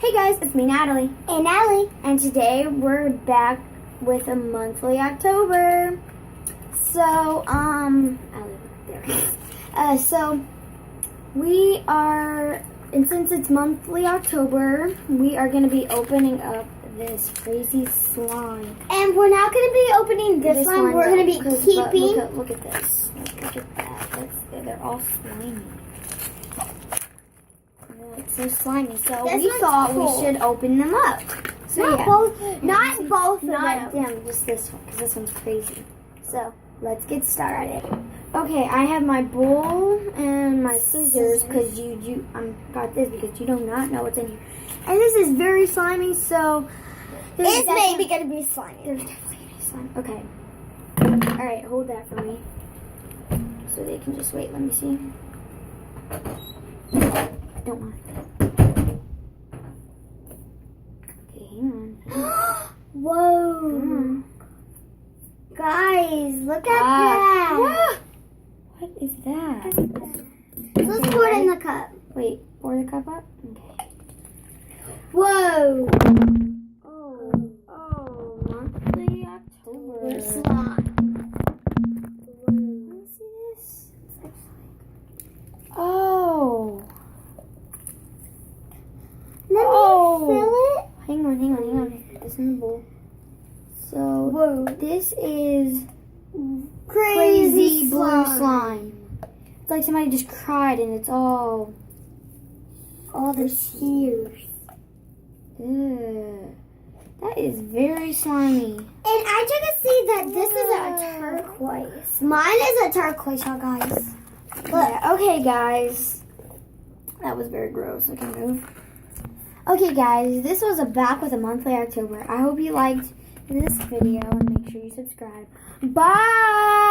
Hey guys, it's me, Natalie. And Allie. And today we're back with a monthly October. So, Allie, there. So, we are, and since it's monthly October, we are going to be opening up this crazy slime. And we're not going to be opening this one. We're going to be keeping. Look at this. Look at that. They're all slimy. It's so slimy. So this we thought cool. we should open them up. So not yeah. both. Not both Not of them. them. Just this one, because this one's crazy. So let's get started. Okay, I have my bowl and my scissors because you got this because you do not know what's in here. And this is very slimy. So it's maybe going to be slimy. There's definitely going to be slime. Okay. All right, hold that for me. So they can just wait. Let me see. Don't want. Okay, hang on. Whoa. Guys, look at that. What is that? Let's pour it in the cup. Wait, pour the cup up? Okay. Whoa. Oh, monthly October. Slime. Let me see this. Oh. Let me fill it. Hang on. This in the bowl. So, this is crazy blue slime. It's like somebody just cried and it's all the tears. Ew. That is very slimy. And I took a see that this is a turquoise. Mine is a turquoise, y'all guys. Yeah, okay, guys. That was very gross. I can move. Okay, guys. This was a back with a monthly October. I hope you liked this video and make sure you subscribe. Bye!